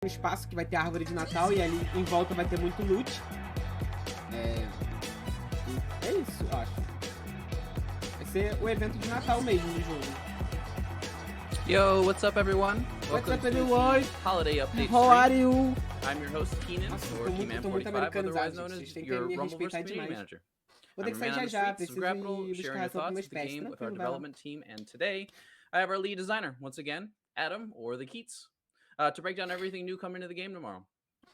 espaço que vai ter a árvore de Natal e ali em volta vai ter muito loot. É isso, eu acho. Vai ser o evento de Natal mesmo do jogo. Yo, what's up, everyone? What's up, everyone? Holiday update How are stream. you? I'm your host, Keenan, Nossa, or tô muito Keyman45, americanizado, otherwise known gente. Vocês as têm que your me Rumbleverse respeitar community demais. manager. Vou ter I'm que a sair man on the já, streets of preciso Grapple, ir buscar sharing your ração para thoughts meus of the pets. game with our Tranquilo, vai lá. development team, and today I have our lead designer, once again, Adam, or the Keats, to break down everything new coming to the game tomorrow.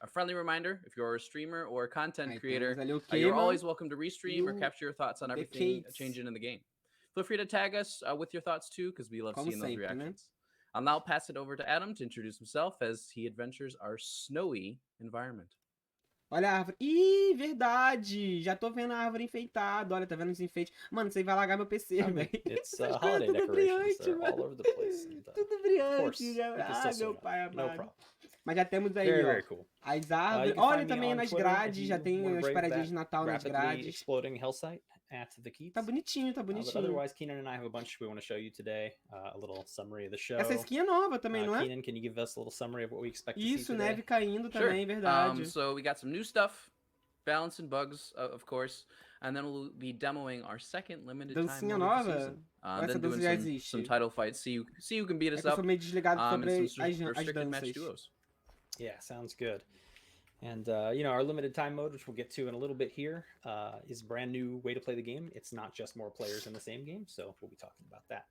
A friendly reminder, if you're a streamer or a content Aí creator, temos ali o you're queima always welcome to restream or e o capture your thoughts on The everything Keats. changing in the game. Feel free to tag us with your thoughts too, because we love Como seeing those sempre, né? reactions. I'll now pass it over to Adam to introduce himself as he adventures our snowy environment. Olha a árvore. Ih, verdade! Já tô vendo a árvore enfeitada. Olha, tá vendo os enfeites? Mano, isso aí vai largar meu PC, velho. It's Essas coisas holiday tudo decorations. brilhante, They're all mano. over the place. And, Tudo of brilhante. course, Já... we can Ah, still swing meu up. pai No amado. problem. Mas já temos aí, Very, ó. very cool. As You árvores. can Olha find me também on nas Twitter if grades. Já you tem wanna as brave paradinhas that de Natal nas rapidly grades. exploding hell site at the Keats. Tá bonitinho, tá But bonitinho. otherwise, Keenan and I have a bunch we want to show you today. A little summary of the show. Essa skin é nova também, não é? Keenan, can you give us a little summary of what we expect to see Isso, today? neve caindo Sure. também, verdade. So we got some new stuff, balance and bugs, of course, and then we'll be demoing our second limited time Dancinha mode of the nova? season. Ou essa Then dança doing já some existe? title fights, see who can beat É us que eu up, sou meio desligado and sobre some as restricted match danças. duos. Yeah, sounds good. And, our limited time mode, which we'll get to in a little bit here, is a brand new way to play the game. It's not just more players in the same game, so we'll be talking about that.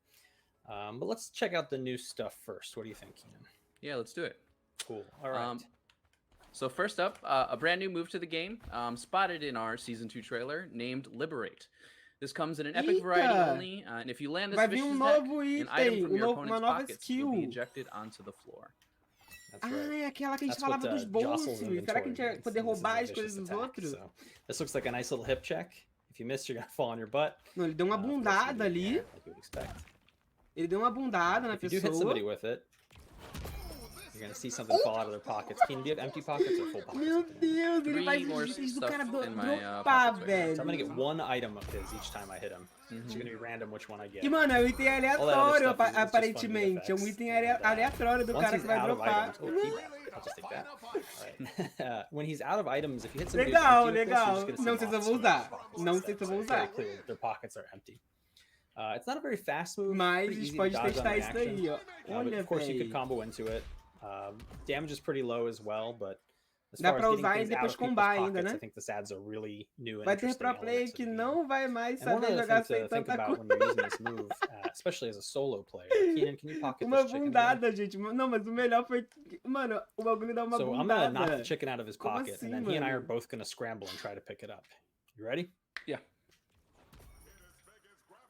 But let's check out the new stuff first. What do you think, Keenan? Yeah, let's do it. Cool. All right. So first up, a brand new move to the game, spotted in our Season 2 trailer, named Liberate. This comes in an epic variety Eita! only, and if you land this Vai vir vicious novo deck, an item item, from your uma opponent's nova pockets will be skill. ejected onto the floor. That's Ah, right. é aquela que a gente That's what falava dos jostles bolsos. Será que a gente inventory ia poder means, and this is roubar a as coisas vicious dos attack, outros? so this looks like a nice little hip check. If you miss, you're gonna fall on your butt. Não, ele deu uma Of course, bundada you do, ali. yeah, like you would expect. Ele deu uma bundada na If you do hit somebody pessoa. with it, you're gonna see something fall out of their pockets. Keenan, do you have empty pockets or full pockets? Meu at the moment? Deus, ele Three faz more os itens do stuff cara in my, dropar, pockets right now. velho. So I'm gonna get one item of his each time I hit him. So it's gonna be random which one I get. E, mano, é um item All that other aleatório, stuff is just fun aparentemente. É um VFX. item And, aleatório do Once cara he's que vai out of dropar. items, I'll just take that. Alright. When he's out of items, if you hit somebody Legal, who's empty with this, you're legal. just gonna see Não sei se eu lots vou of usar. pockets. Não sei se eu vou It's very usar. clear that their pockets are empty. It's not a very fast move. Mas a pretty gente easy to pode dodge on testar isso reaction. daí, ó. But Olha, of course, you could velho. combo into it. Damage is pretty low as well, but as Dá far pra as getting usar e things out depois of people's combar ainda, pockets, né? I think this adds a really new and Vai ter interesting pro player element to que the game. não vai mais And one saber other jogar thing sem to think tanta about when coisa. you're using this move, especially as a solo player. Keenan, can you pocket Uma this chicken again? bundada, gente. Não, mas o melhor foi que... Mano, o bagulho dá uma So I'm gonna knock the bundada. chicken out of his Como pocket, assim, and then he and I are mano? both gonna scramble and try to pick it up. You ready? Yeah.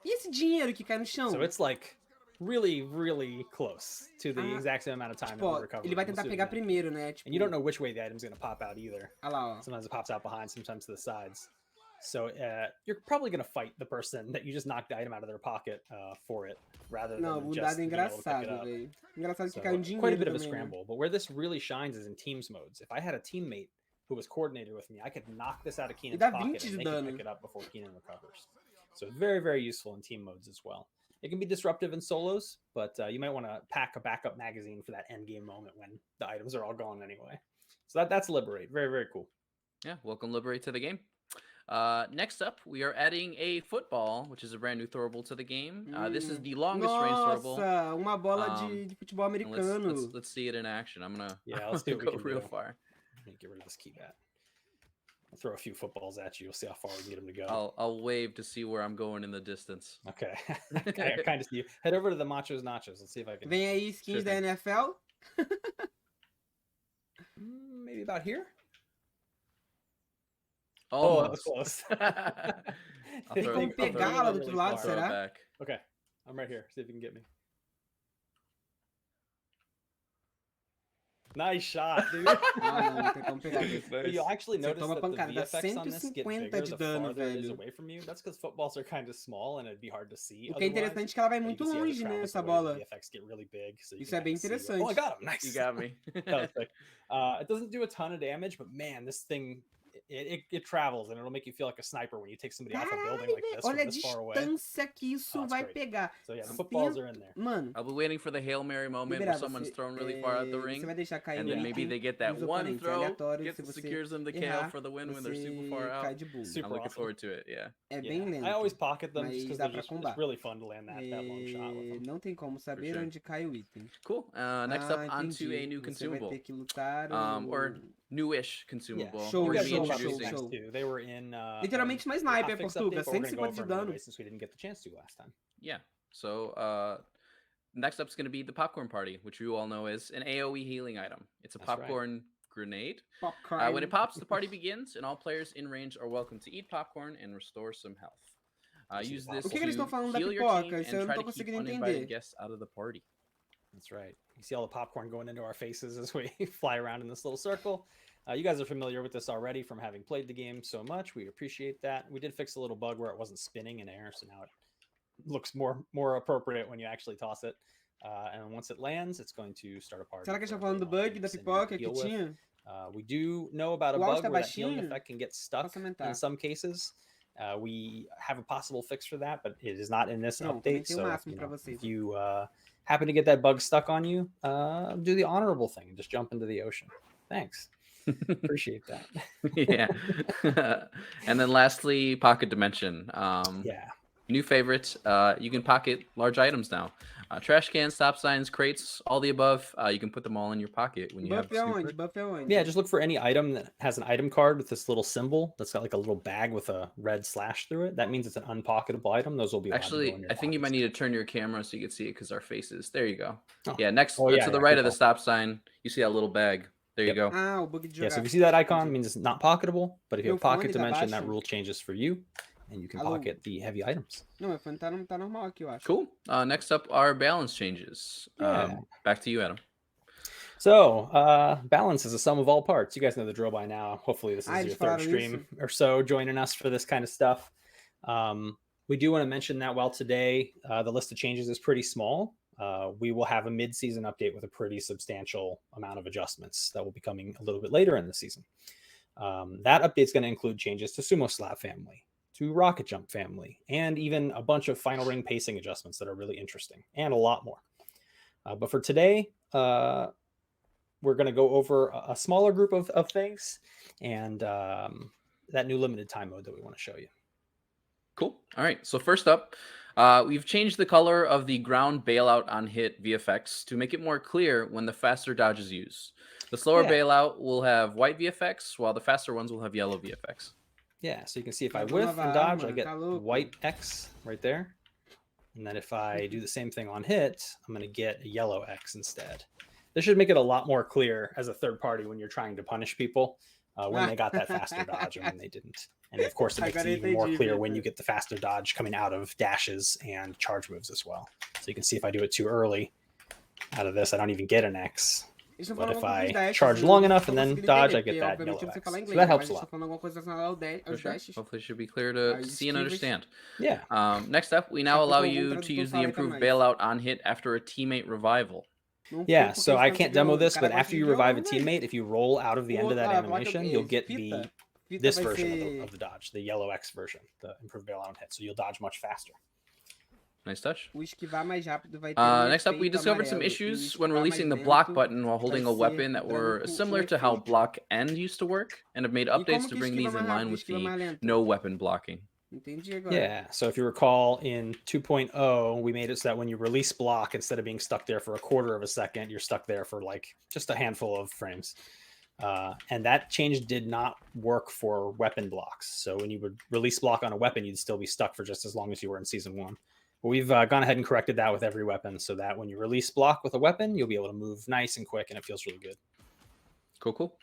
E esse dinheiro que cai no chão? So it's like really, really close to the exact same amount of time that Tipo, we ó, recover. ele vai We'll tentar see what pegar we get. primeiro, né? Tipo, And you don't know which way the item's gonna pop out either. olha lá, ó. Sometimes it pops out behind, sometimes to the sides. So you're probably gonna fight the person that you just knocked the item out of their pocket for it, rather Não, than bundada just é being able to pick it engraçado, up. velho. Engraçado que So, cai um dinheiro quite a bit of a também, né? scramble. But where this really shines is in teams modes. If I had a teammate who was coordinated with me, I could knock this out of Keenan's dá pocket 20 and de make him dano. pick it up before Keenan recovers. So very, very useful in team modes as well. It can be disruptive in solos, but you might want to pack a backup magazine for that end game moment when the items are all gone anyway. So that's Liberate. Very, very cool. Yeah, welcome Liberate to the game. Next up, we are adding a football, which is a brand new throwable to the game. This is the longest range throwable. Nossa, uma bola de futebol And americano. let's see it in action. I'm gonna Let's see what we go can real do. far. Let me get rid of this keypad. I'll throw a few footballs at you. We'll see how far we can get them to go. I'll wave to see where I'm going in the distance. Okay. I kind of see you. Head over to the Machos Nachos. Let's see if I can. Vem aí skins Sure da thing. NFL. Maybe about here? Almost. that was close. I'll Tem throw- como I'll throw it- pegá-la do outro really lado, far. throw it será? back. Okay. I'm right here. See if you can get me. Nice shot, dude. Ah, não, não tem como pegar. But you'll actually Você notice toma that the pancada, dá VFX on this get 150 bigger de the dano, farther it is velho. away from you. That's because footballs are kind of small and it'd be hard to see. O que é interessante é que ela vai But you muito can see as it longe, né, travels essa away, bola. the VFX get really big, so you Isso can é bem kinda see interessante. oh, I got him. Nice. You got me. That was sick. It doesn't do a ton of damage, but man, this thing it travels and it'll make you feel like a sniper when you take somebody off a building Caralho, like velho. this Olha a from this far away. distância que isso Oh, it's vai great. pegar. So yeah, the footballs are in there. Mano, I'll be waiting for the Hail Mary moment where liberar someone's você. thrown really far out the Você ring. vai deixar cair And o then maybe item they get that dos one oponentes. É throw, aleatório. Se você secures them to KO errar, for the win when they're super far você out. cai de bunda. Super I'm looking awesome. forward to it, yeah. É bem lento. I always pocket them just mas because dá pra it's combar. really fun to land that long shot with them. Não tem como saber sure. onde cai o item. Cool. Next up, onto entendi. a new Você vai consumable. ter que lutar Or newish consumable. Show, We're gonna be show, introducing. show. They were in Literalmente uma the sniper, hotfix Portuga. update, but we're gonna go 150 de over 'em dano. anyway, since we didn't get the chance to last time. Yeah. So next up is going to be the popcorn party, which you all know is an AoE healing item. It's a That's right. popcorn grenade. Popcorn. When it pops, the party begins, and all players in range are welcome to eat popcorn and restore some health. Use this O que eles to estão falando da heal your pipoca? team Isso eu and não try tô to keep conseguindo uninvited entender. guests out of the party. That's right. You see all the popcorn going into our faces as we fly around in this little circle. You guys are familiar with this already from having played the game so much. We appreciate that. We did fix a little bug where it wasn't spinning in air, so now it looks more appropriate when you actually toss it. And once it lands, it's going to start a party. Será que a gente tá for falando do everyone bug da to pipoca que deal with. tinha? We do know about a O áudio bug tá where that healing baixinho? effect can get stuck Posso aumentar? in some cases. We have a possible fix for that, but it is not in this Não, update. aumentei o So máximo pra vocês. if you happen to get that bug stuck on you, do the honorable thing and just jump into the ocean. Thanks. Appreciate that. Yeah. And then lastly, pocket dimension. Yeah. New favorite. You can pocket large items now. Trash cans, stop signs, crates, all the above. You can put them all in your pocket when you have Buff é onde? super. Buff é onde? Yeah, just look for any item that has an item card with this little symbol that's got like a little bag with a red slash through it. That means it's an unpocketable item. Those will be allowed to go Actually, in your I think you might pockets. need to turn your camera so you can see it because our faces. There you go. Oh. Yeah, next Oh, yeah, to the yeah, right good of the call. stop sign, you see that little bag. There you go. Ah, o bug de Yeah, jogar. so if you see that icon, it Entendi. means it's not pocketable. But if you Meu have pocket fone tá dimension, that baixo? rule changes for you, and you can Alô? pocket the heavy items. Não, meu fone tá normal aqui, eu acho. Cool. Next up are balance changes. Yeah. Back to you, Adam. So, balance is a sum of all parts. You guys know the drill by now. Hopefully, this is eles your third falaram stream or so joining us for this kind of stuff. We do want to mention that while today the list of changes is pretty small, we will have a mid-season update with a pretty substantial amount of adjustments that will be coming a little bit later in the season. That update is going to include changes to Sumo Slap family, to Rocket Jump family, and even a bunch of final ring pacing adjustments that are really interesting, and a lot more. But for today, we're going to go over a smaller group of things and that new limited time mode that we want to show you. Cool. All right. So first up, we've changed the color of the ground bailout on hit VFX to make it more clear when the faster dodge is used. The slower bailout will have white VFX, while the faster ones will have yellow VFX. Yeah, so you can see if I Mas whiff nova and dodge, I arma, get tá louco. white X right there. And then if I do the same thing on hit, I'm going to get a yellow X instead. This should make it a lot more clear as a third party when you're trying to punish people when they got that faster dodge and when they didn't. And of course, it makes it even more clear when you get the faster dodge coming out of dashes and charge moves as well. So you can see if I do it too early out of this, I don't even get an X. Eles estão But falando if alguma coisa dos I dashes, charge eu long não enough tô and then conseguindo dodge, I entender, get porque that obviamente yellow eu não sei X. falar So inglês, that mas helps a eles estão lot. falando alguma coisa relacionada aos dashes. Hopefully, it should be clear to As see and esquivas. understand. Yeah. Next up, we now Só allow porque o you tradutor to use the fala improved mais. bailout on hit after a teammate revival. Não foi Yeah, porque so eles I estão can't de demo olho, this, o but cara after gosta you de revive a jogo, velho. teammate, if you roll out of the end of that animation, you'll get fita. Fita this vai version ser... of the dodge, the yellow X version, the improved bailout on hit. So you'll dodge much faster. Nice touch. O esquivar mais rápido vai ter um Next up, we efeito discovered some amarelo, e o issues when esquivar releasing the mais block lento button while vai holding a ser weapon that were branco similar com to how efeito. block end used to work, and have made E updates como to que bring esquiva these in mais line rápido, with esquiva the mais lento? no weapon blocking. Entendi agora. Yeah, so if you recall in 2.0, we made it so that when you release block, instead of being stuck there for a quarter of a second, you're stuck there for like just a handful of frames. And that change did not work for weapon blocks. So when you would release block on a weapon, you'd still be stuck for just as long as you were in season 1. But we've gone ahead and corrected that with every weapon so that when you release block with a weapon, you'll be able to move nice and quick and it feels really good. Cool.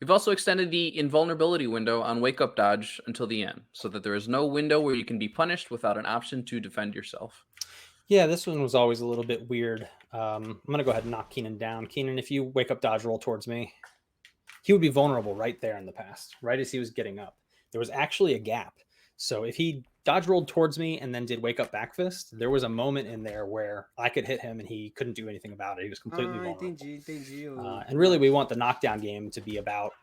We've also extended the invulnerability window on wake up dodge until the end, so that there is no window where you can be punished without an option to defend yourself. Yeah, this one was always a little bit weird. I'm going to go ahead and knock Keenan down. Keenan, if you wake up dodge roll towards me, he would be vulnerable right there in the past, right as he was getting up. There was actually a gap. So if he dodge rolled towards me and then did wake up back fist, there was a moment in there where I could hit him and he couldn't do anything about it. He was completely vulnerable. Entendi. And really, we want the knockdown game to be about,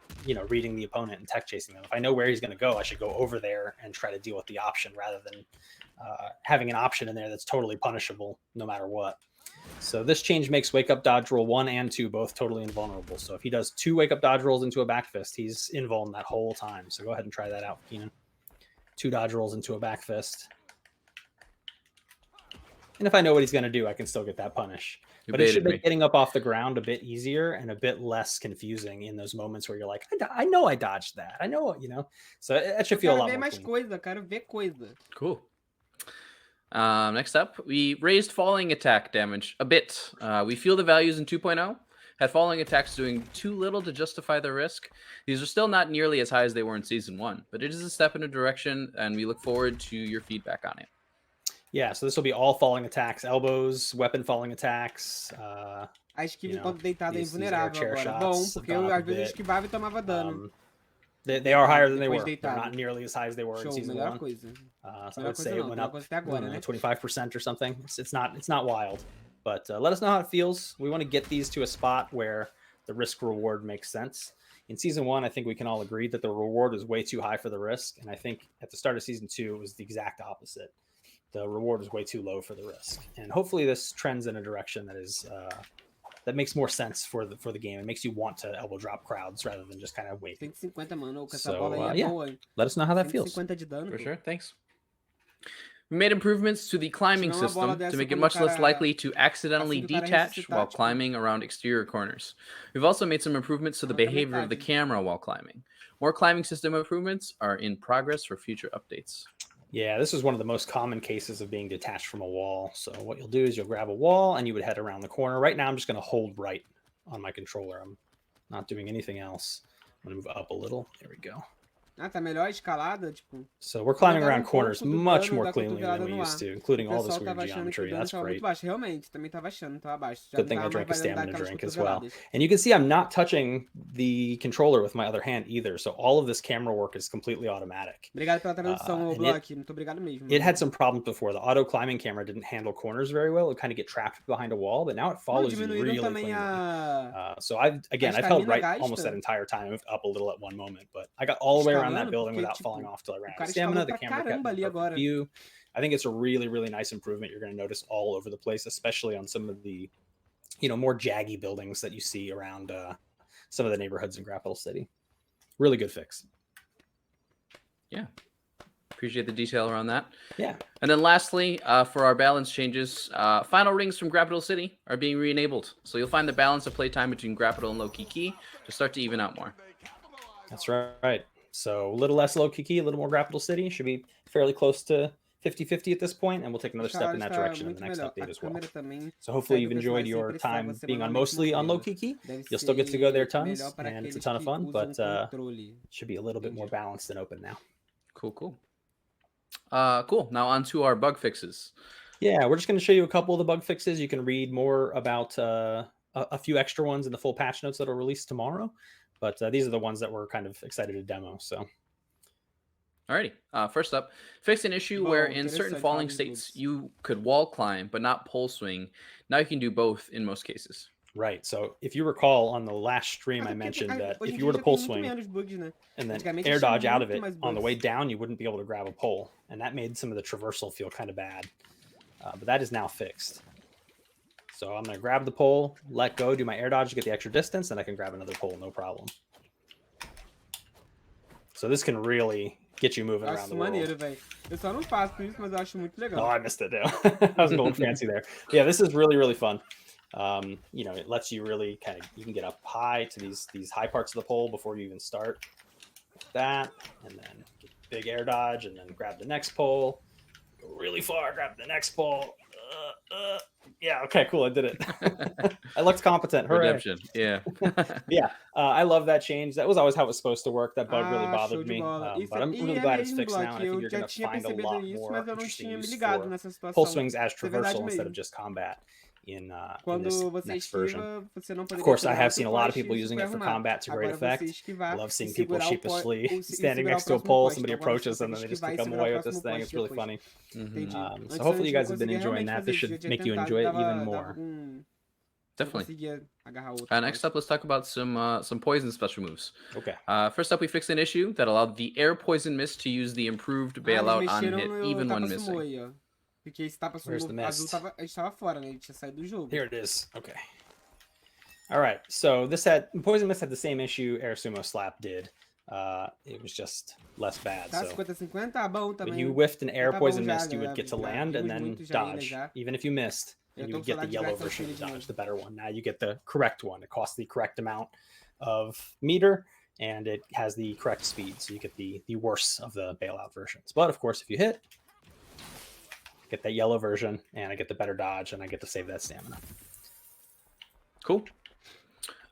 reading the opponent and tech chasing them. If I know where he's going to go, I should go over there and try to deal with the option rather than having an option in there that's totally punishable no matter what. So this change makes wake up dodge roll 1 and 2 both totally invulnerable. So if he does 2 wake up dodge rolls into a back fist, he's invuln that whole time. So go ahead and try that out, Keenan. 2 dodge rolls into a back fist. And if I know what he's going to do, I can still get that punish. But it should make getting up off the ground a bit easier and a bit less confusing in those moments where you're like, I know I dodged that. I know, So it should feel a lot more clean. Quero ver coisa. Cool. Next up, we raised falling attack damage a bit. We feel the values in 2.0 had falling attacks doing too little to justify the risk. These are still not nearly as high as they were in Season 1, but it is a step in a direction, and we look forward to your feedback on it. Yeah, so this will be all falling attacks, elbows, weapon falling attacks. A esquiva enquanto deitado é invulnerável agora. Bom, porque eu às vezes esquivava e tomava dano. They are higher than they were. They're not nearly as high as they were in Season 1. Coisa. So I would say it went up agora, né? 25% or something. It's not wild. But let us know how it feels. We want to get these to a spot where the risk reward makes sense. In Season 1, I think we can all agree that the reward was way too high for the risk. And I think at the start of Season 2, it was the exact opposite. The reward was way too low for the risk. And hopefully this trends in a direction that is that makes more sense for the game. It makes you want to elbow drop crowds rather than just kind of wait. 150, mano. Essa bola aí é boa. Let us know how that feels. 150 de dano. For sure, thanks. We made improvements to the climbing system to make it much less likely to accidentally detach while climbing around exterior corners. We've also made some improvements to the behavior of the camera while climbing. More climbing system improvements are in progress for future updates. Yeah, this is one of the most common cases of being detached from a wall. So what you'll do is you'll grab a wall and you would head around the corner. Right now, I'm just going to hold right on my controller. I'm not doing anything else. I'm going to move up a little. There we go. Ah, tá melhor escalada, tipo. So we're climbing around corners much more cleanly than we used to, including all this weird geometry. That's great. Realmente, também tava achando, tava abaixo. Good thing I drank a stamina drink as well. And you can see I'm not touching the controller with my other hand either. So all of this camera work is completely automatic. Obrigado pela tradução, Block. Muito obrigado mesmo. It had some problems before. The auto climbing camera didn't handle corners very well. It would kind of get trapped behind a wall, but now it follows you really cleanly. So I've held right almost that entire time. I moved up a little at one moment, but I got all the way around that building without falling off till I ran out of stamina. The camera kept me in perfect view. I think it's a really, really nice improvement. You're going to notice all over the place, especially on some of the, more jaggy buildings that you see around some of the neighborhoods in Capital City. Really good fix. Yeah. Appreciate the detail around that. Yeah. And then lastly, for our balance changes, final rings from Capital City are being re-enabled. So you'll find the balance of playtime between Grappital and low-key key to start to even out more. That's right. So a little less low-key key, a little more Grappital City. Should be fairly close to 50-50 at this point, and we'll take another step in that direction in the next update as well. So hopefully you've enjoyed your time being mostly on low-key key. You'll still get to go there tons, and it's a ton of fun, but it should be a little bit more balanced and open now. Cool. Cool. Now on to our bug fixes. Yeah, we're just going to show you a couple of the bug fixes. You can read more about a few extra ones in the full patch notes that will release tomorrow. But these are the ones that we're kind of excited to demo. So, alrighty. First up, fix an issue where in certain falling states you could wall climb but not pole swing. Now you can do both in most cases. Right. So if you recall on the last stream, I mentioned that if you were to pole swing and then air dodge out of it on the way down, you wouldn't be able to grab a pole, and that made some of the traversal feel kind of bad. But that is now fixed. So I'm going to grab the pole, let go, do my air dodge to get the extra distance, and I can grab another pole, no problem. So this can really get you moving around the world. Eu só não faço isso, mas eu acho muito legal. Oh, I missed it now. I was going fancy there. Yeah, this is really, really fun. It lets you really you can get up high to these high parts of the pole before you even start. Like that, and then big air dodge, and then grab the next pole. Go really far, grab the next pole. Yeah, okay, cool, I did it. I looked competent. Hooray. Redemption, yeah. Yeah, I love that change. That was always how it was supposed to work. That bug really bothered me. But I'm really glad it's fixed now, and I think you're going to find a lot more interesting use for pole swings as traversal instead of just combat. in Quando this você next esquiva, version. você não Of poderia course, I segurar have o seen a seu lot of poste people e using super it for arrumado. combat to great Agora você effect. esquivar I love e seeing people segurar o sheepishly e standing segurar o next to a próximo pole, poste. somebody Então agora você approaches and consegue then they just esquivar e kick them segurar o away with this próximo thing. poste It's really depois. funny. Entendi. Mhm. So Antes hopefully you eu não guys have been conseguia enjoying realmente that. fazer This isso. Já should tinha make you tentado enjoy e it even dava more. não Definitely. conseguia agarrar outro Next poste. up, let's talk about some poison special moves. Okay. First up, we fixed an issue that allowed the air poison mist to use the improved Eles bailout on mexeram hit no even when tapa sumo missing. aí, ó. Porque esse tapa Where's sumo the azul mist? a gente tava fora, né? Ele tinha saído do jogo. Here it is. Okay. All right. So this had Poison Mist had the same issue Air Sumo Slap did. It was just less bad. Tá, So 50-50, tá bom when também. you whiffed an air tá poison bom já, mist, you would get to já land and vimos then muito já ele dodge. já. Even if you missed, Eu and you tô would get the falando yellow direto version of de the dodge, novo. the better one. Now you get the correct one. It costs the correct amount of meter, and it has the correct speed. So you get the worse of the bailout versions. But of course, if you hit, get that yellow version, and I get the better dodge, and I get to save that stamina. Cool.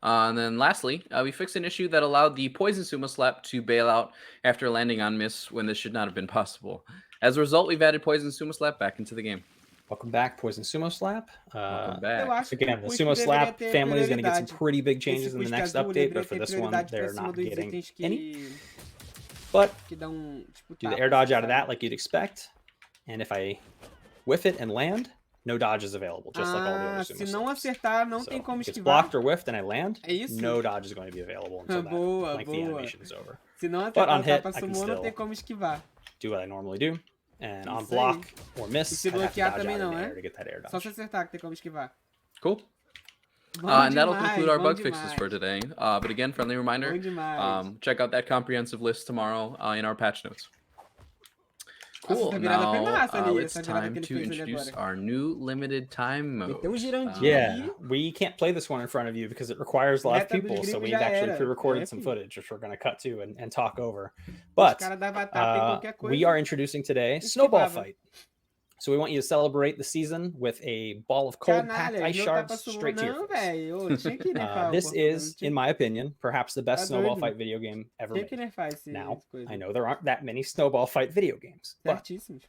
And then lastly, we fixed an issue that allowed the Poison Sumo Slap to bail out after landing on miss when this should not have been possible. As a result, we've added Poison Sumo Slap back into the game. Welcome back, Poison Sumo Slap. Welcome Eu back. acho que Again, o the Cusco Sumo deveria Slap ter family is going to get some prioridade. pretty big Esse changes in the Cusco next azul update, deveria but for ter this one, prioridade pra they're cima not dos getting itens any. que But dão, tipo, do the tapas, air dodge out of sabe? that like you'd expect, and if I whiff it and land, no dodge is available, just like all the other Se Sumo não Slaps. acertar, não So tem como if it's esquivar. blocked or whiffed and I land, É isso? no dodge is going to be available until that Boa, lengthy boa. animation is over. Se não But acertar on o hit, tapa I can sumô, não still tem como esquivar. do what I normally do, and on Isso block aí. or E miss, se I have to bloquear dodge também out in não, the é? air to get that air Só se dodge. acertar que tem como esquivar. Cool. Bom And that'll demais, conclude our bom bug demais. fixes for today. But again, friendly reminder, Bom demais. check out that comprehensive list tomorrow in our patch notes. Nossa, Cool. essa virada foi Now massa ali, it's essa virada time que ele to fez ali introduce agora. our new limited time mode. Meteu girandinho Yeah, ali. we can't play this one in front of you because it requires live Meta dos people. So gringos we've já actually era. pre-recorded É, some filho. footage, which we're going to cut to and talk over. Os But caras davam tapa em qualquer coisa. we are introducing today Snowball Esquivava. Fight. So we want you to celebrate the season with a ball of cold packed Canalha, ice meu shards tapa sumô straight to your não, face. velho. Ô, tinha que nerfar o This Portugal, is, não tinha- in my opinion, perhaps the best Tá snowball doido. fight video game ever Tinha que made. nerfar esse Now, coisa. I know there aren't that many snowball fight video games, but Certíssimos.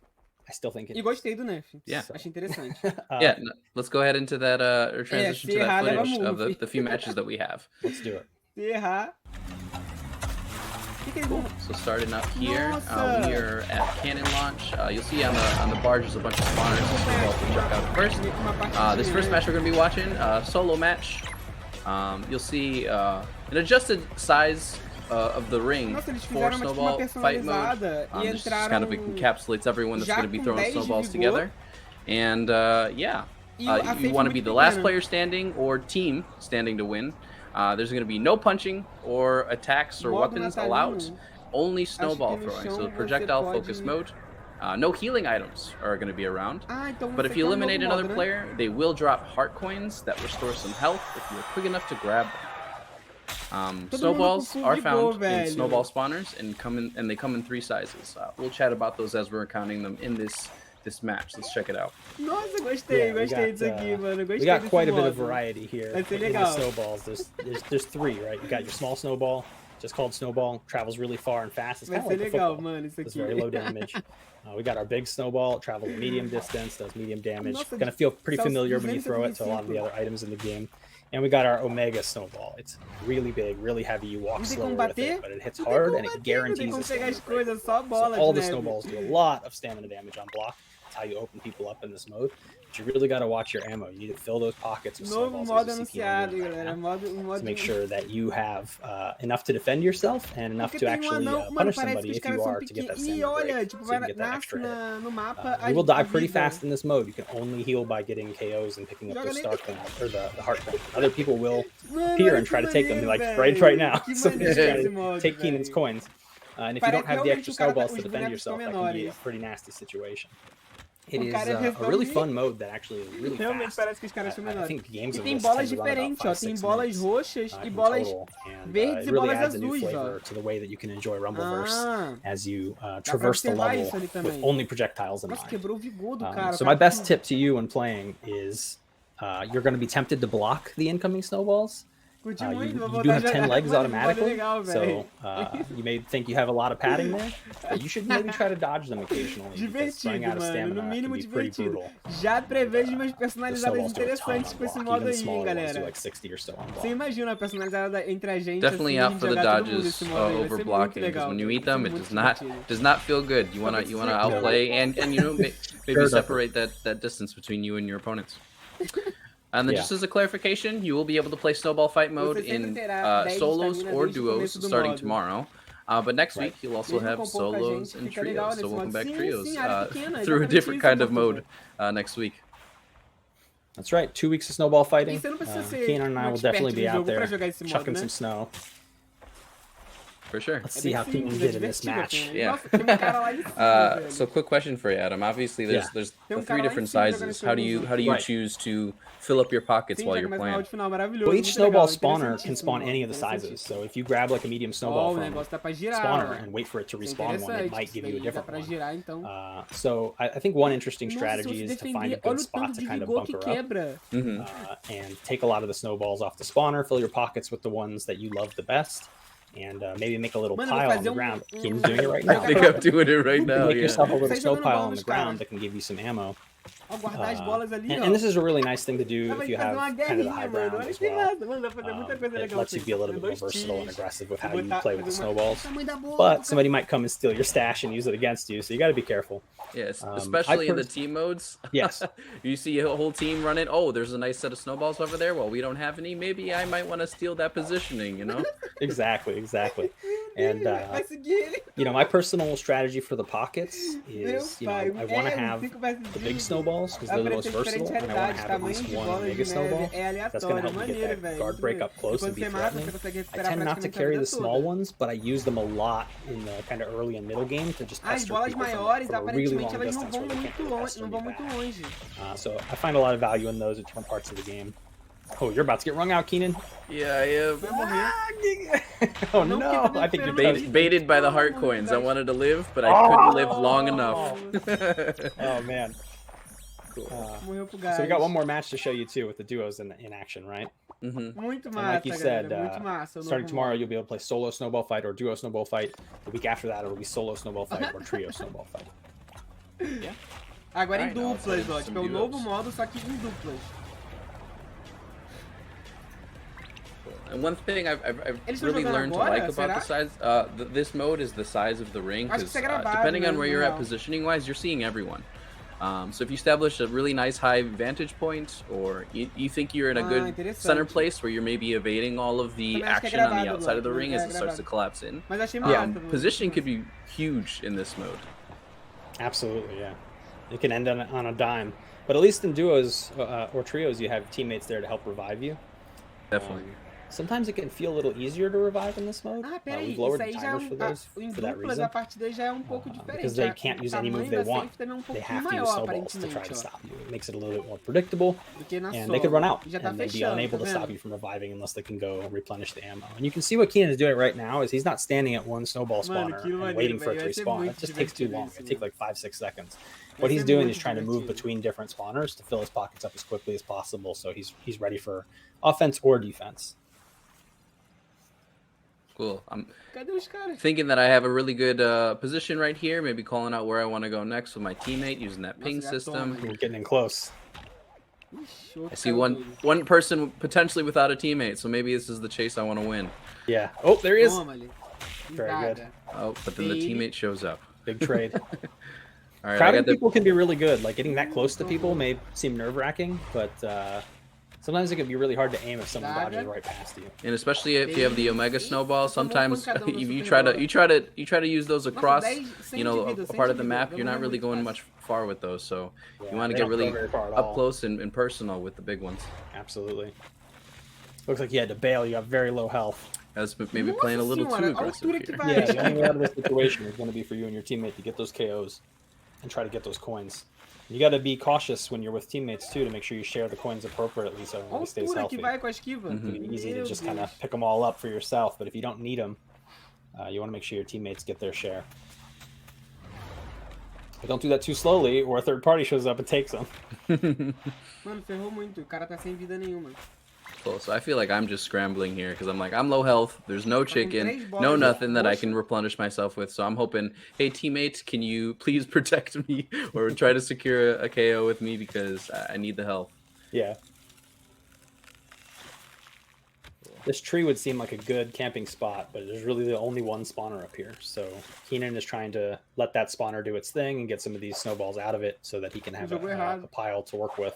I still think it E gostei do nerf. Yeah. Achei interessante. Yeah, let's go ahead into that or transition se to that errar, leva footage of move. the few matches that we have. Let's do it. Se errar... Que eles Cool. vão... So starting up here, Nossa! we are at cannon launch. You'll see on the barge there's a bunch of spawners. So we'll have to check out first. Uma partidinha, This first né? match we're going to be watching, solo match. You'll see an adjusted size of the ring Nossa, eles for fizeram uma, tipo, uma snowball fight mode. personalizada e This just kind of entraram... encapsulates everyone that's já going to be com throwing 10 de snowballs vigor. together. And yeah, E a you safe want to be muito the last pequena. player standing or team standing to win. There's going to be no punching or attacks or Modo weapons natalino. allowed. Only snowball que no throwing. chão So você projectile pode- focus mode. No healing items are going to be around. Ah, então But esse if you aqui é um eliminate novo another modo, né? player, they will drop heart coins that restore some health if you're quick enough to grab them. Todo Snowballs mundo com are full found vigor, in velho. snowball spawners and they come in 3 sizes. We'll chat about those as we're counting them in this match. Let's check it out. Nossa, gostei, Yeah, we gostei got, disso aqui, mano. Gostei We got desse quite a bit of modo. variety here Vai ser in the legal. snowballs. There's 3, right? You got your small snowball, just called snowball, travels really far and fast. It's Vai kind of ser like a legal, football. mano, isso It's aqui. very low damage. We got our big snowball, it travels medium distance, does medium damage. Nossa, Gonna feel pretty só familiar when you throw it to a lot of the 225. other items in the game. And we got our Omega snowball. It's really big, really heavy. You walk Não tem slower como with bater? it, but it hits Não tem hard como and it bater, não tem guarantees como a pegar as stamina break. coisas, só bola So all de the neve. snowballs do a lot of stamina damage on block. That's how you open people up in this mode. But you really got to watch your ammo. You need to fill those pockets with Novo snowballs modo as you see anunciado, people doing galera. right now, Modo to make sure that you have enough to defend yourself and enough Porque to tem um actually anão, mano, punish parece somebody que os if caras you são are to get that pequenos. E stamina olha, break, tipo, so you vai can get that nasce extra hit. no mapa You will die a pretty vida. fast in this mode. You can only heal by getting KOs and picking up Joga the nem- star coin or the heart coin. Other people will Mano, appear olha and try que to take them, maneiro, like velho. right now. Que So maneiro just try esse to modo, take Keenan's velho. coins. And if you don't Parece have the realmente extra o cara tá- snowballs to os defend bonecos yourself, são that can be a menores. pretty nasty situation. It O is cara a really resolve- fun mode that actually is really Realmente fast. parece que os caras são I menores. think games E of tem this bolas tend to run about diferentes, ó. 5, Tem 6 bolas minutes, roxas e in bolas total, and, verdes it e really bolas adds a new azuis, ó. flavor to the way that you can enjoy Rumbleverse Ah, as you pra traverse the observar level isso ali with também. only projectiles in Nossa, mind. quebrou o vigor do cara. So o my cara best tip to you when playing is you're going to be tempted to block the incoming snowballs, Curti You, muito, vou you voltar do a have 10 jogar. legs Mano, esse modo é automatically, legal, so velho. you may think you have a lot of padding there, but you should maybe try to dodge them occasionally, because running Divertido, out of mano. No stamina can mínimo be pretty divertido. brutal. Já prevejo umas The personalizadas snowballs do a ton interessantes on com esse block. modo Even aí, hein, smaller ones do galera. like 60 or so on block. Você imagina a personalizada entre a gente, Definitely assim, a out gente for the jogar todo mundo esse dodges modo aí. Vai over ser muito blocking, because legal, when you cara. eat Vai ser them, it muito does divertido. not feel good. You wanna outplay and maybe Fair enough. separate that distance between you and your opponents. And then just as a clarification, you will be able to play snowball fight mode Você sempre in terá 10 de solos estamina or desde o duos começo do starting modo. tomorrow. But next Right. week, you'll also Mesmo have com pouca solos gente, and fica legal trios. So nesse welcome modo. back Sim, trios sim, área pequena, through a exatamente different isso, kind of Portuga. mode next week. That's right. 2 weeks of snowball fighting. E você não precisa ser Keenan and I um will expert definitely no be out jogo pra there jogar esse modo, chucking né? some snow. For sure. Let's É see bem how Keenan simples, é did in this divertido match. apenas. Yeah. Nossa, tem um cara lá em cima, velho. So quick question for you, Adam. Obviously, there's Tem the um cara three lá em different cima jogando sizes. esse How do jogo you Right. choose to fill up your pockets Sim, while já you're começa no playing? round final maravilhoso. Well, each muito snowball legal, spawner can interessantíssimo, spawn any of the interessantíssimo. sizes. So if you grab like a medium Ó, snowball o from negócio tá pra girar, spawner ó. and wait for it to Isso é respawn one, it interessante, might isso give you a daí dá different pra one. girar, então. So I think one interesting Nossa, se strategy você is to find a defender, good olha o spot tanto to de kind of vigor que bunker up quebra. and take a lot of the snowballs off the spawner, fill your pockets with the ones that you love the best, and maybe make a little Mano, eu vou pile on fazer the um- ground. Keenan's doing it right I now. think I'm doing it right now. Make Yeah. yourself a little Sai snow jogando pile bola on the nos ground caras. that can give you some ammo. Ó, guardar as bolas ali, ó. And this is a really nice thing to do Dá if pra you fazer uma have kind of the guerrinha, high mano. ground Olha as que well. massa. Mano, dá pra fazer muita coisa It legal. lets you be a little bit more Dois versatile and tiros. aggressive with how Vou you botar- play with the fazer uma- snowballs. Tamanho da bola, But do somebody cara. might come and steal your stash and use it against you, so you got to be careful. Yes, I especially in the pers- team modes. Yes. You see a whole team running. Oh, there's a nice set of snowballs over there. Well, we don't have any. Maybe I might want to steal that positioning. You know. Exactly. And Vai seguir ele. you know, my personal strategy for the pockets Meu is, you know, pai, I want to é, have 5 versus the 20. big snowballs because they're the most Aparece versatile, diferente and I want realidade, to have at tamanho least de one bolas de mega snowball. neve é That's going to aleatório, help me get maneiro, that velho. guard break up close and Quando be você mata, threatening. você consegue I recuperar tend not to praticamente a carry vida the small toda. ones, but I use them a lot in the kind of early and middle game to just As pester bolas people maiores, from a really aparentemente, long elas não distance vão where they can't muito really longe, pester não me vão muito back. longe. So I find a lot of value in those at different parts of the game. Oh, you're about to get wrung out, Keenan. Yeah, yeah. Vai morrer. Oh Não, no, porque tá I think you're esperando toast. Baited by the heart coins. I wanted to live, but I couldn't live long enough. Oh man. Morreu pro gás. So we got one more match to show you too with the duos in action, right? Muito And massa, like you said, galera. Muito massa. o starting novo tomorrow modo. you'll be able to play solo snowball fight or duo snowball fight. The week after that it'll be solo snowball fight or trio snowball fight. Agora em Alright, now let's duplas, head ó. into Tipo, é o some novo duos. modo, só que em duplas. And one thing I've Eles tão really jogando learned to agora, like about the será? size, this mode is the size of the ring. Acho que 'Cause, isso é gravado, depending on né, where na you're at real. positioning wise, you're seeing everyone. So if you establish a really nice high vantage point, or you think you're in a good center interessante. place where you're maybe evading all of the Também acho que é action on the gravado, outside of the Block, ring né? as É it starts to gravado. collapse in. Mas achei massa. muito Positioning massa. could be huge in this mode. Absolutely, yeah. It can end on a dime. But at least in duos or trios you have teammates there to help revive you. Definitely. Sometimes it can feel a little easier to revive in this mode. Ah, peraí, We've isso lowered aí the já é timers for um. those Em for that duplas, reason. a partida já é um pouco diferente. Because they can't use any move they O tamanho da want. safe também é um They pouquinho have to use maior, snowballs to try to aparentemente, ó. stop you. It makes it a little bit more predictable, Do que na and solo. they could run out Já tá and they'd be fechando, unable tá to stop vendo? you from reviving unless they can go replenish the ammo. And you can see what Keenan is doing right now is he's not standing at one snowball Mano, spawner que and maneiro, waiting for it velho. to Vai ser respawn. muito It just takes too divertido long. isso, It takes mano. like 5-6 seconds. Vai What he's ser doing muito is trying to move divertido. between different spawners to fill his pockets up as quickly as possible, so he's ready for offense or defense. Cool. I'm Cadê os caras? thinking that I have a really good position right here. Maybe calling out where I want to go next with my teammate using that ping Nossa, já system. toma. We're getting in close. Ixi, outro I see caiu one doido. one person potentially without a teammate, so maybe this is the chase I want to win. Yeah. Oh, there he is. Toma ali. Very good. Risada. Oh, but then the Baby. teammate shows up. Big trade. All right, I Crowding got the people can be really good. Like getting that close to people may seem nerve-wracking, but sometimes it can be really hard to aim if someone dodges right past you. and especially if you have the Omega Snowball, sometimes Tomou um pancadão no you super try to use those Nossa, across, 10, 100 you know, de vida, a 100 part of de the vida. map. Vai You're not morrer really muito going fácil. much far with those, so Yeah, you want to they get don't go really very far at up all. close and personal with the big ones. Absolutely. Looks like you had to bail. You have very low health. As maybe Nossa playing a little senhora, too a aggressive altura que here. vai. Yeah, the only way out of this situation is going to be for you and your teammate to get those KOs and try to get those coins. You got to be cautious when you're with teammates too to make sure you share the coins appropriately so A everybody stays altura healthy. que vai com a esquiva. It can be easy to Meu just kind of Deus. pick them all up for yourself, but if you don't need them, you want to make sure your teammates get their share. But don't do that too slowly, or a third party shows up and takes them. Mano, ferrou muito. O cara tá sem vida nenhuma. Cool. So I feel like I'm just scrambling here because I'm like, I'm low health. There's no chicken, três no bolas nothing that I roxas. can replenish myself with. So I'm hoping, hey, teammates, can you please protect me or try to secure a KO with me because I need the health. Yeah. This tree would seem like a good camping spot, but there's really the only one spawner up here. So Keenan is trying to let that spawner do its thing and get some of these snowballs out of it so that he can have a pile to work with.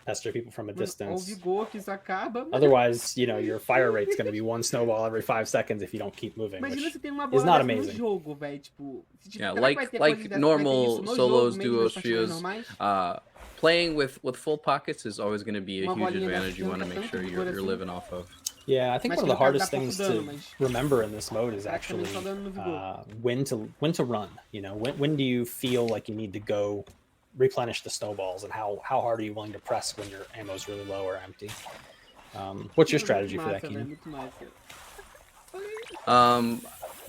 Pester people from a Mano, ó o distance. vigor que isso acaba. Mano. Otherwise, you know, your fire rate's going to be one snowball every 5 seconds if you don't keep moving, Imagina which se tem uma is bola not dessa no amazing. jogo, velho. Tipo, Yeah, será que vai ter coisa like dessa, vai ter normal isso no solos, jogo, mesmo duos, nas partidas trios, normais? playing with full pockets is always going to be a Uma huge bolinha advantage dessa you dando want to com make tanto sure vigor you're assim. living off of. Yeah, I think Mas one of the que no caso hardest dá pouco things dano, to mas remember in this mode is actually praticamente só dano no vigor. when to run. You know, when do you feel like you need to go replenish the snowballs, and how hard are you willing to press when your ammo is really low or empty? What's your Mano, muito strategy for that, massa, velho, Keenan? muito massa.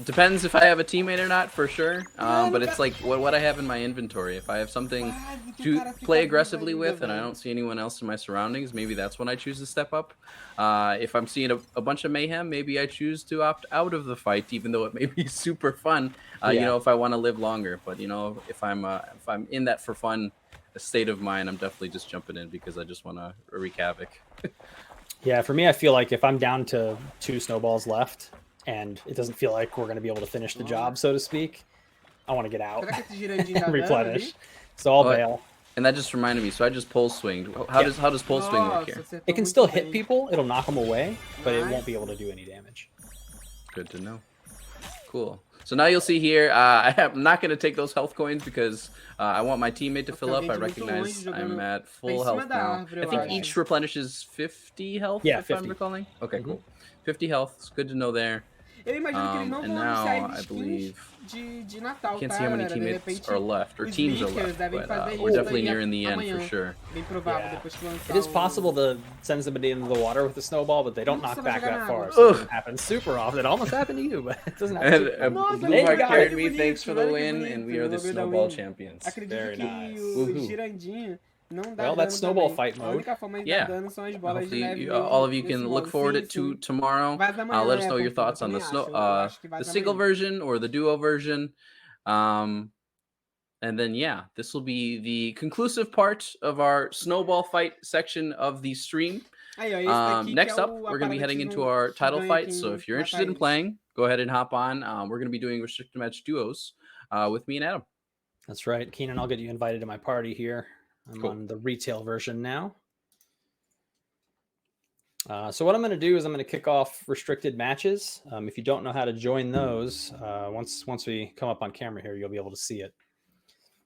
Depends if I have a teammate or not, for sure. Mano, But it's like what I have in my inventory. If I have something quase que o to cara fica play vivo aggressively ainda, with and I velho. don't see anyone else in my surroundings, maybe that's when I choose to step up. If I'm seeing a bunch of mayhem, maybe I choose to opt out of the fight, even though it may be super fun. You know, if I want to live longer. But you know, if I'm in that for fun state of mind, I'm definitely just jumping in because I just want to wreak havoc. Yeah, for me, I feel like if I'm down to 2 snowballs left and it doesn't feel like we're going to be able to finish the job, so to speak, I want to get out Será que esse girandinho dá and dano replenish. ali? So I'll bail. And that just reminded me. So I just pole swinged. How does pole swing work here? Nossa, acertou It can muito still bem. hit people, it'll knock them away, but it won't Nice. be able to do any damage. Good to know. Cool. So now you'll see here, I'm not going to take those health coins because I want my teammate to fill up. I recognize I'm at full health now. I think each replenishes 50 health, Yeah, if 50. I'm recalling. Okay, cool. 50 health. It's good to know there. Eu imagino que eles não And vão now, anunciar I skins believe... de Natal, Can't tá, see how many galera? De teammates repente, are left, or os teams are leakers left, devem but fazer we're isso definitely daí nearing the end for amanhã. sure. Bem provável, Yeah. depois que lançar It is o- possible to send somebody into the water with a snowball, but they don't Nossa, knock vai back jogar that na far. água. So it Ugh. doesn't happen super often. It almost happened to you, but it doesn't happen And super often. Nossa, Blue There you Heart go. carried olha me, que thanks for the bonito, win, olha que and we are the bonito, o bagulho da Snowball win. Champions. Acredito Very que nice. o Woohoo. girandinho não dá Well, dano that's snowball também. fight A mode. única forma de Yeah. dar dano são as bolas de neve Hopefully, all of you nesse can modo. look forward Sim, it to sim. tomorrow. Vaza amanhã, Let us know your Pamphilo, thoughts on também the acho. Eu acho que the vaza single amanhã. version or the duo version. And then, yeah, this will be the conclusive part of our snowball fight section of the stream. Aí, ó, esse daqui que Next é up, o, a we're going to be parada que heading vocês into vão our que title ganha fight. So quem if you're matar interested in eles. playing, go ahead and hop on. We're going to be doing restricted match duos with me and Adam. That's right. Keenan, I'll get you invited to my party here. I'm Cool. on the retail version now. So what I'm going to do is I'm going to kick off restricted matches. If you don't know how to join those, once we come up on camera here, you'll be able to see it.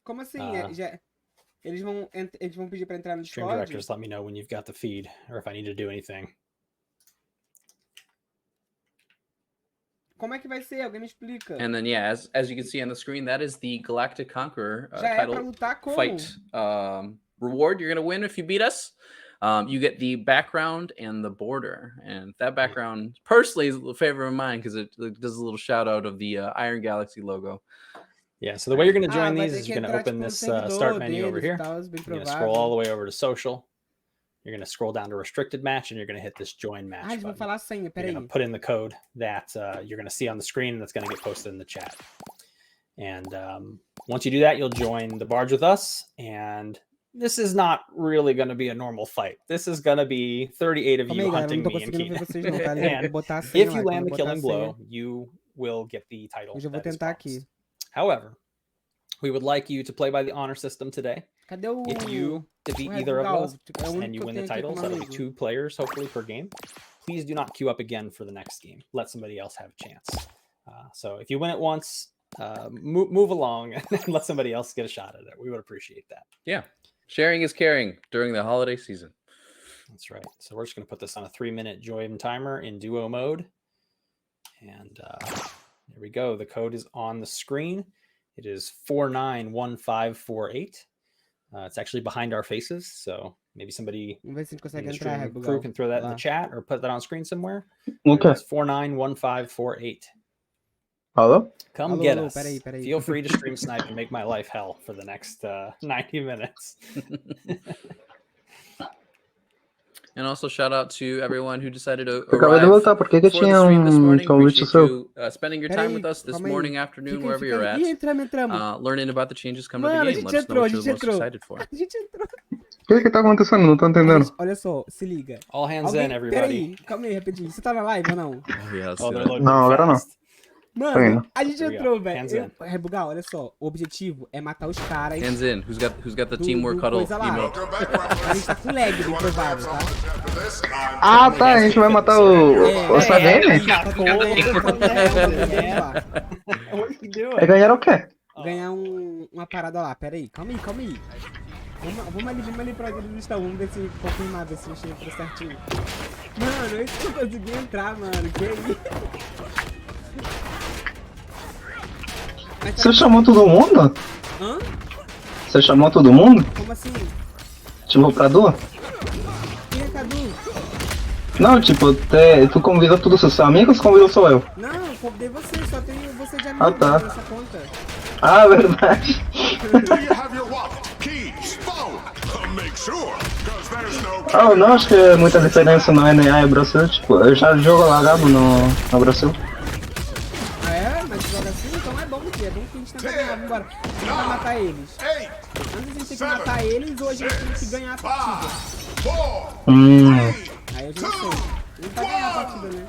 Como assim? Eles vão pedir pra entrar no Stream Discord? directors, let me know when you've got the feed or if I need to do anything. Como é que vai ser? Alguém me explica. And then, yeah, as you can see on the screen, that is the Galactic Conqueror Já é pra title lutar como? fight reward. You're going to win if you beat us. You get the background and the border. And that background, personally, is a favorite of mine because it does a little shout out of the Iron Galaxy logo. Yeah, so the way you're going to join vai these ter is que you're going to entrar, open tipo, no this servidor start menu over deles e here. tal, bem You're going to scroll all provável. the way over to social. You're going to scroll down to restricted match, and you're going to hit this join match Ah, eles vão button. falar a senha, You're peraí. going to put in the code that you're going to see on the screen, and that's going to get posted in the chat. And once you do that, you'll join the barge with us. And this is not really going to be a normal fight. This is going to be 38 of Calma you aí, galera, hunting não tô me and conseguindo ver Keenan. vocês não, tá? And Vou botar a senha if lá. you Quando land the botar a killing senha, blow, you will get the title eu já vou that is tentar promised. aqui. However, we would like you to play by the honor system today. Cadê o... If you defeat o either of Gal? us É o único and you que eu win the tenho aqui titles, como that'll be amigo. 2 players hopefully per game. Please do not queue up again for the next game. Let somebody else have a chance. So if you win it once, move along and let somebody else get a shot at it. We would appreciate that. Yeah. Sharing is caring during the holiday season. That's right. So we're just going to put this on a 3-minute join timer in duo mode. And there we go. The code is on the screen. It is 491548. It's actually behind our faces. So maybe somebody Vamos ver se a gente in consegue the entrar, stream Bugal. crew can throw that in Lá. the chat or put that on screen somewhere. Okay. It's 491548. Hello? Come Alô, get alô, us. peraí. Feel free to stream snipe and make my life hell for the next 90 minutes. And also shout out to everyone who decided to Eu acabei de arrive voltar, por que que for the tinha stream this morning. convite Appreciate seu? you spending your Pera time aí, with us this calma aí. morning, afternoon, Fica, wherever fica you're aí. at, Ih, entramos. learning about the changes coming to Mano, the a game. gente Let us know entrou, a what you're gente most entrou. excited for. A gente entrou. O que tá acontecendo? Não tô A entendendo. gente, olha só, se liga. All hands Alguém, in, pera everybody. aí, calma aí, rapidinho. Você tá na live ou não? Oh yeah, let's Oh, do they're that. loading Não, agora não. fast. Mano, indo. a gente Here we entrou, go. velho. Hands in. Rebugal, olha só. O objetivo é matar os caras. Hands in. Who's got the do teamwork huddle coisa lá. emote? A gente tá com lag bem provável, tá? Ah, tá. A gente vai matar o Savene? Pra tentar ganhar, pra tentar ganhar um bagulho lá. What are you doing? É ganhar o quê? Ganhar uma parada lá. Pera aí, calma aí. Vamos ali pra aquele listão. Vamos ver se confirmar, ver se eu chego certinho. Mano, eu não consegui entrar, mano. Que isso? Mas tá- Você chamou todo mundo? Hã? Você chamou todo mundo? Como assim? Tipo, pra duas? Quem é Cadu? Não, tipo, tu convidou todos os seus amigos ou convidou só eu? Não, eu convidei você, só tenho você de amigo Ah, tá. nessa conta. Ah, verdade. Do you have your wallet, keys, phone? Make sure, because there's no Ah, eu não acho que é muita diferença no NA e Brasil. Tipo, eu já jogo lagado no Brasil. Ah, é? Mas joga assim? Então é bom, filho. É bom que a gente tenta ganhar. Vambora. A gente vai matar eles. 8, Antes a gente tem que matar eles ou a gente tem que ganhar a partida. 4, Aí eu já não sei. A gente vai ganhar a partida, né?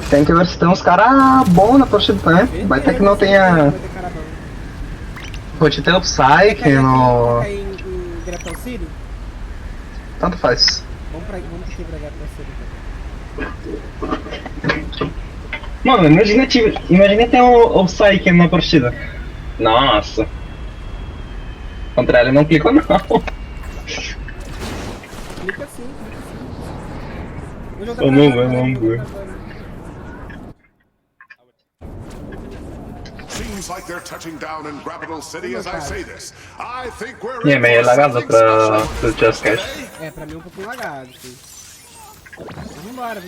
Tem que ver se tem uns caras bons na partida também. Vai ter que não tenha. Vai ter cara bom. Pode ter o Quer Psyche cair no. aqui, em direto ao City? Tanto faz. Vamos aqui pra direto ao City. Mano, imagina ter o Psyche na partida. Nossa. Contra ele não clicou não. Clica assim. Vou jogar Ô, pra não, fora, vamos vou ver. jogar pra fora. seems like they're touching down in Grappital City as I say this. I think we're E é in meio for lagado something pra special. o Just Cash. É, pra mim é um pouquinho lagado, filho. Mas vambora.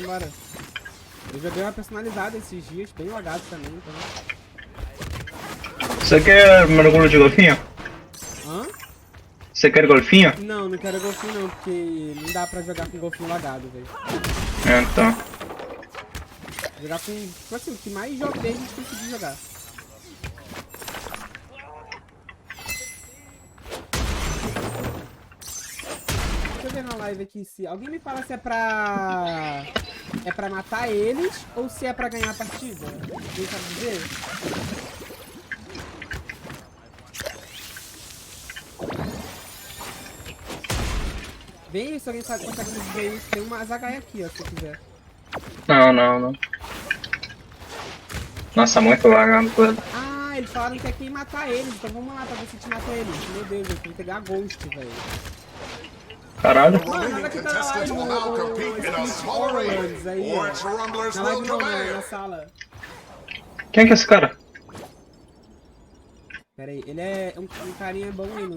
Eu joguei uma personalizada esses dias, bem lagado também, então... Você quer mergulho de golfinho? Hã? Você quer golfinho? Não quero golfinho não, porque não dá pra jogar com golfinho lagado, velho. Então. Jogar com... Tipo assim, o que mais joga dele a gente conseguir jogar. Deixa eu ver na live aqui se... Alguém me fala se é pra... É pra matar eles ou se é pra ganhar a partida? Alguém sabe dizer? Vem aí, se alguém sabe, consegue me dizer isso. Tem uma zaga aqui, ó, se quiser. Não. Nossa, muito lagado com ele. Ah, eles falaram que é quem matar eles, então vamos lá pra ver se a gente mata eles. Meu Deus, eu tenho que pegar Ghost, velho. Caralho. Mano, olha que tá na live Contestants will now compete in a Split smaller Orlands league, aí, or ó. its rumblers Na will live não, na prevail. sala. Quem que é esse cara? Pera aí, ele é um carinha bom aí no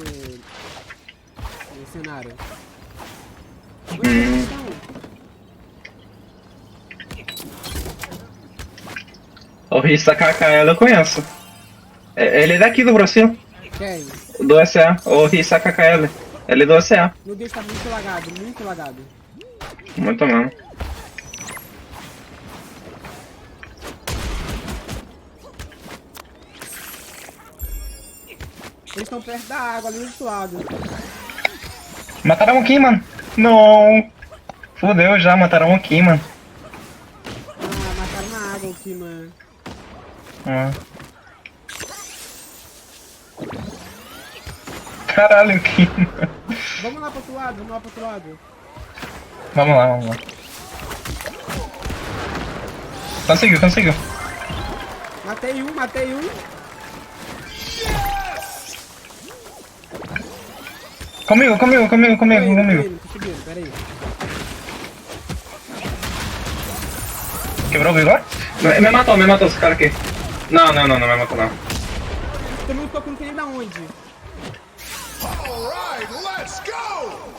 cenário. Onde eles estão? O Rissa KKL eu conheço. Ele é daqui do Brasil. Quem? Do SA. O Rissa KKL. Ele é do SA. Meu Deus, tá muito lagado, muito lagado. Muito mesmo. Eles estão perto da água, ali do outro lado. Mataram aqui, mano. Não. Fudeu já, mataram aqui, mano. Ah, mataram na água aqui, mano. Ah. Caralho, aqui. Vamos lá pro outro lado, vamos lá pro outro lado. Vamos lá. Conseguiu. Matei um. Comigo. Tô subindo, pera aí. Quebrou o vigor? Me matou esse cara aqui. Não, me matou não. Também não tô com quem da onde? All right, let's go!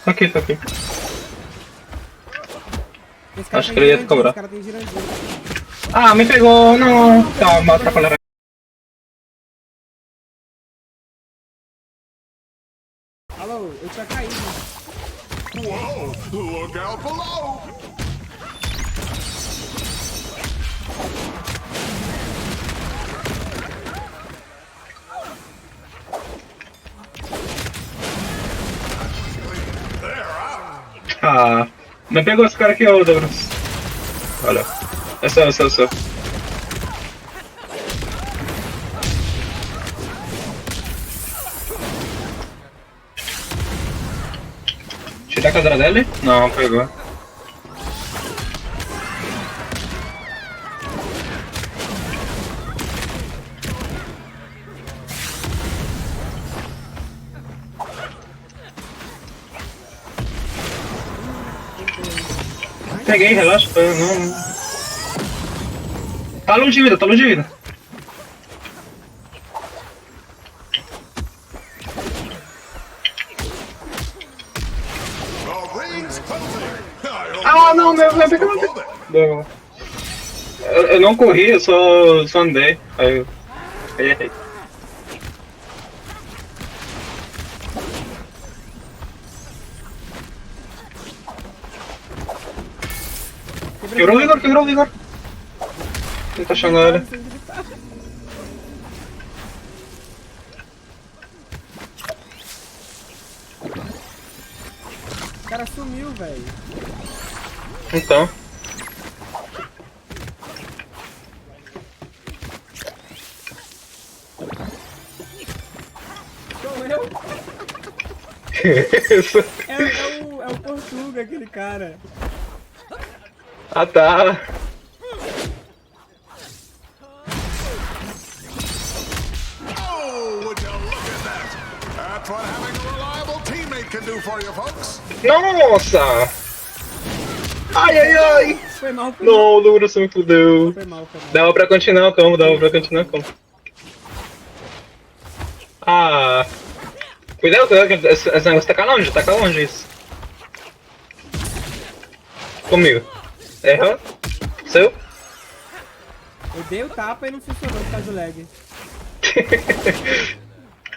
Tô aqui. caras Acho têm que ele ia girandinho, cobrar. os caras têm girandinho. Ah, me pegou. Não, calma, atrapalhar. Alô, eu tinha caído. Whoa! Look out below! Ah, me pegou esse cara aqui, ó, Douglas. Olha. É seu, é seu, é seu. Tira a cadeira dele? Não, pegou. Peguei, relaxa, não. Tá longe de vida, tá longe de vida. The ring's closing. I hope Ah, não, no meu one's pegou. hold it. Não. Eu não corri, eu só andei. Aí eu errei. Quebrou o Vigor, quebrou o Vigor. Ele tá achando ele. O cara sumiu, velho. Então. Sou eu. Isso. É o Portuga, aquele cara. Ah, tá. Oh, would you look at that? That's what having a reliable teammate can do for you, folks. Nossa! Ai, ai, ai! Foi mal, foi mal. Não, o Douglas me fudeu. Foi mal, foi mal. Dava pra continuar o combo, dava pra continuar o combo. Ah! Cuidado, cuidado, que esse negócio tá cá longe isso. Comigo. Erra. Seu. Eu dei o tapa e não funcionou por causa do lag.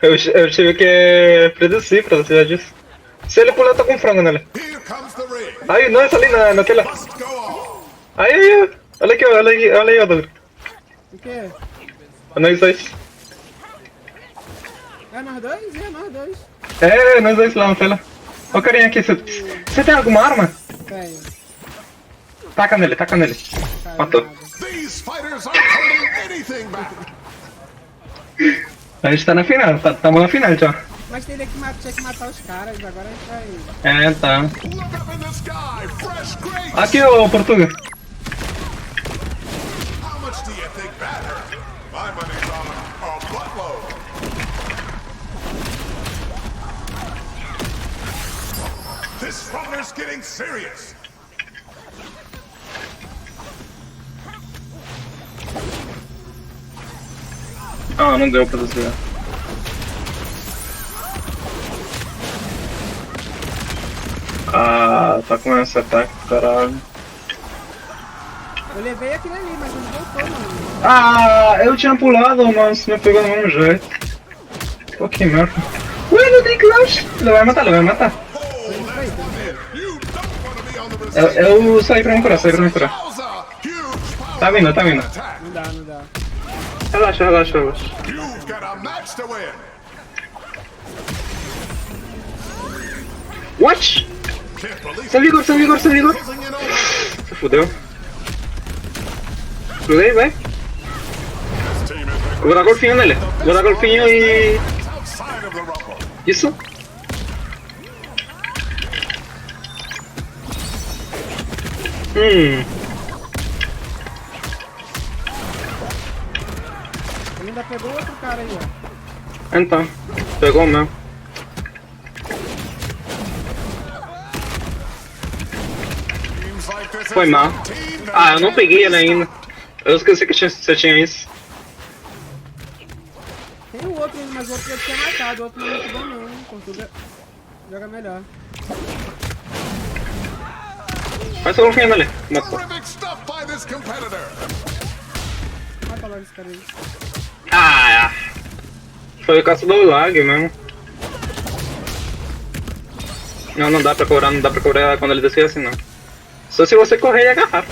eu tive que preduzir pra você já disse. Se ele pular, eu tô com frango nele. Here comes the ring. Aí, nós ali na tela. Must go on. Aí, olha aqui, olha aí, ó, Douglas. O quê? Nós dois. É nós dois? É nós dois. É, nós dois lá na tela. Ó o carinha aqui, você tem alguma arma? Tenho. Taca nele, taca nele. Caiu Matou. nada. These fighters aren't holding anything back. A gente tá na final, tamo na final já. Mas tinha que matar os caras, agora a gente vai... É, tá. Look up in the sky, fresh grapes. Aqui, ô Portuga. How much do you think that hurt? My money's on a buttload. This runner's getting serious. Ah, não deu pra desviar. Ah, tá com esse ataque, caralho. Eu levei aquele ali, mas não voltou, mano. Ah, eu tinha pulado, mas me pegou do mesmo jeito. Pô, que merda. Ué, não tem clash. Ele vai matar, ele vai matar. You don't want to be on the receiving Eu saí pra me curar, saí pra me curar. Wowza! Huge power Tá vindo, tá vindo. attack. Não dá, não dá. Relaxa, relaxa, relaxa. You've got a match to win. What? Can't believe Sem vigor, sem vigor, sem vigor. closing in over. Se fudeu. Cruzei, vai. This team has been Vou dar golfinho nele. Vou dar golfinho e... outside of the rumble. Isso. Ele ainda pegou outro cara aí, ó. Então, pegou mesmo. Seems like this is Foi mal. one team that Ah, eu não peguei ele ainda. Eu esqueci que você tinha isso. Tem o outro, mas o outro já tinha matado. O outro não é muito bom, não. Portugal joga melhor. Faz o golfinho ali. Matou. Terrific stuff by this competitor. Mata logo esse cara aí. Ah, foi o caso do lag mesmo. Não, não dá pra curar quando ele descer assim não. Só se você correr e agarrar.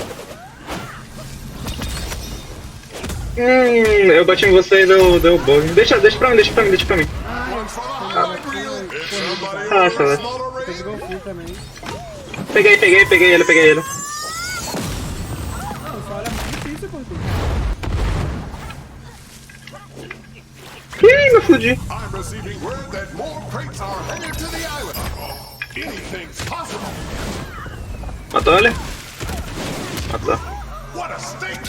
Eu bati em você e deu bug. Deixa pra mim. One for the highlight reel. It's somebody Ah, over tá. a smaller Tem ring. golfinho também. Peguei ele. Não, só olha muito difícil, golfinho. Ih, me fudi. I'm receiving word that more crates are headed to the island. Anything's possible. Matou ele? Matou. What a stink!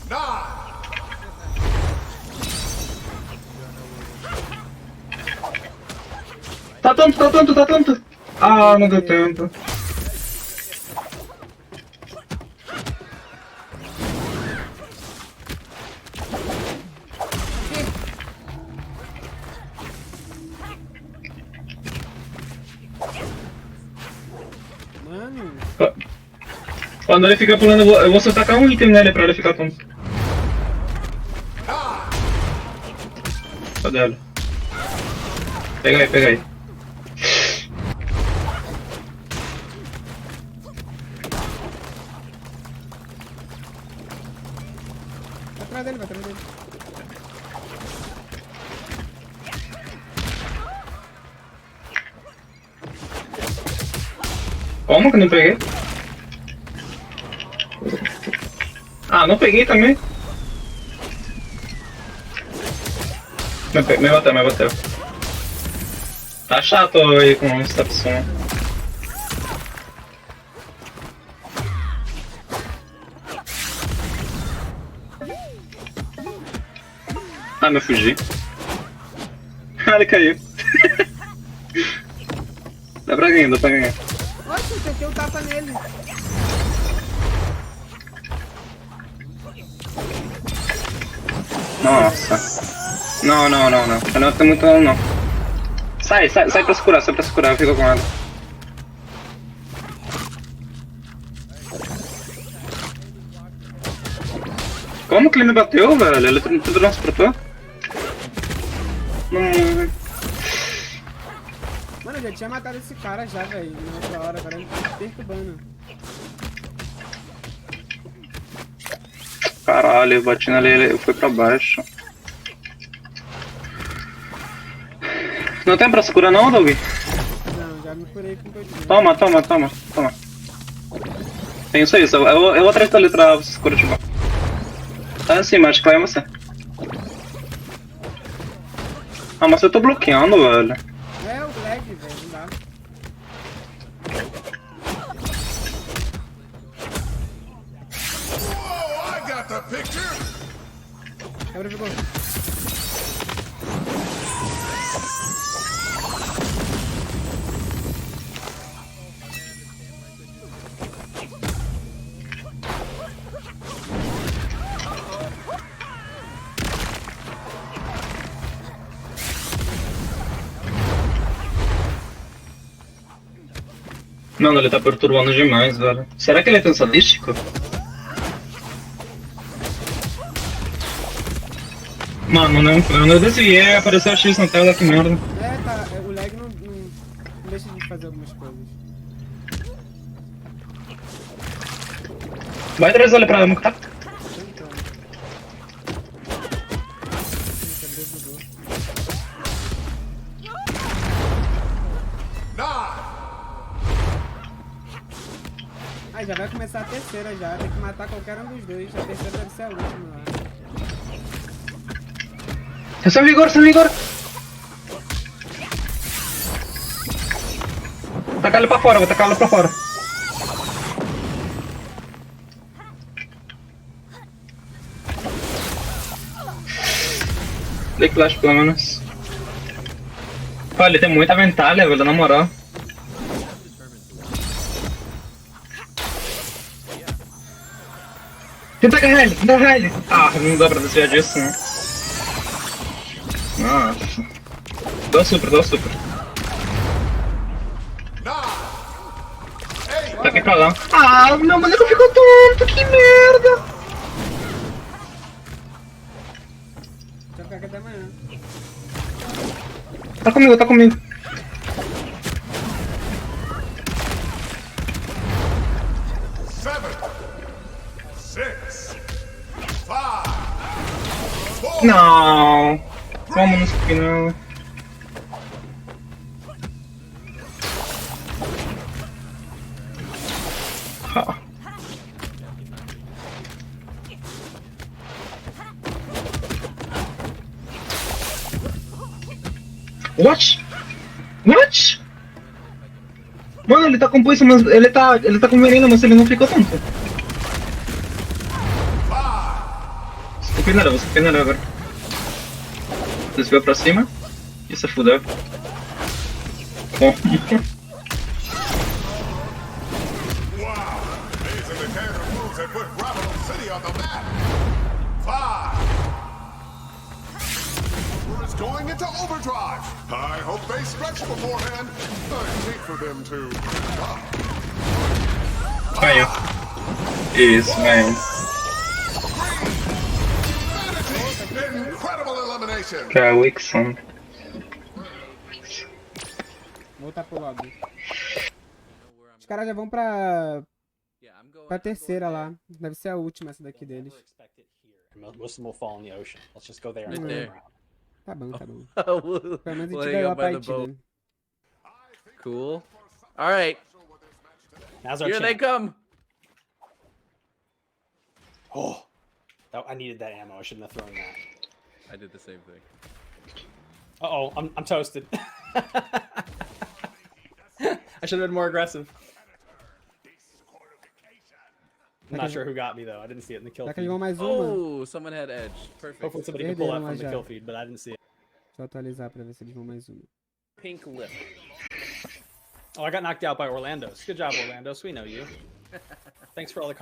Nine. Tá tanto. Ah, não deu tempo. Mano, Quando ele fica pulando, eu vou só tacar um item nele pra ele ficar tonto. Cadê ele? Pega aí. vai atrás dele. Como que não peguei? Ah, não peguei também. Me bateu. Tá chato aí com essa opção. Ah, me fugi. Ah, ele caiu. Dá pra ganhar. Nossa, eu tentei um tapa nele. Nossa. Não. Eu não tenho muito não. Sai pra se curar, eu fico com ela. Como que ele me bateu, velho? Ele transportou? Não. Mano, eu já tinha matado esse cara já, velho. Na outra hora, agora ele tá perturbando. Caralho, eu bati nele, ele foi pra baixo. Não tem pra se curar não, Doug? Não, já me curei com o que eu tinha. Toma. Tem isso. Eu vou atrás da letra pra se curar de boa. Tá em cima, acho que vai em você. Ah, mas eu tô bloqueando, velho. É o lag, velho, não dá. Whoa, I got the picture. Quebra ficou. Mano, ele tá perturbando demais, velho. Será que ele é tão sadístico? Mano, não, eu não desviei, apareceu X na tela, que merda. É, tá, o lag não deixa de fazer algumas coisas. Vai trazer ele pra tá? Tentando. Quebrei o dor. Nine. Ah, já vai começar a terceira já. Tem que matar qualquer um dos dois. A terceira deve ser a última lá. Sem vigor! Vou tacar ele pra fora. Dei flash pelo menos. Pô, ele tem muita vantagem, velho, na moral. Tenta agarrar ele! Ah, não dá pra desviar disso, né? Nossa. Dá o super. aqui pra lá. Ah, meu boneco ficou tonto, que merda! Deixa eu ficar aqui até amanhã. Tá comigo, tá comigo. Seven, six, five, four, Não. Como no final? Ah. What? What? Mano, ele tá com pulso, mas ele tá com veneno, mas ele não ficou tanto. Você peneira agora. Desviou pra cima. Isso é fudeu. Bom. wow. These indicator moves that put Bravo City on the map. Five. It's going into overdrive. I hope they stretch beforehand. I hate for them to. Caiu. Isso, man. Incredible elimination. Cauixon. Vou voltar pro lobby. Os caras já vão pra terceira lá. Deve ser a última essa daqui deles. Most of them will fall in the ocean. Let's just go there and Right play there. them around. Tá bom, tá bom. Pelo Pelo menos a gente ganhou a partida. Cool. All right, Now's our here they chance. come. Oh, I needed that ammo. I shouldn't have thrown that. I did the same thing. Uh-oh, I'm toasted. I should have been more aggressive. I'm not sure who got me though. I didn't see it in the kill Será que feed. eles vão mais uma? Oh, someone had edge. Perfect. Hopefully somebody can pull that Perderam from the já. kill feed, but I didn't see it. Deixa eu atualizar pra ver se eles vão mais uma. Pink lip. Oh, I got knocked out by Orlando's. Good job, Orlando's. We know you. Thanks for all the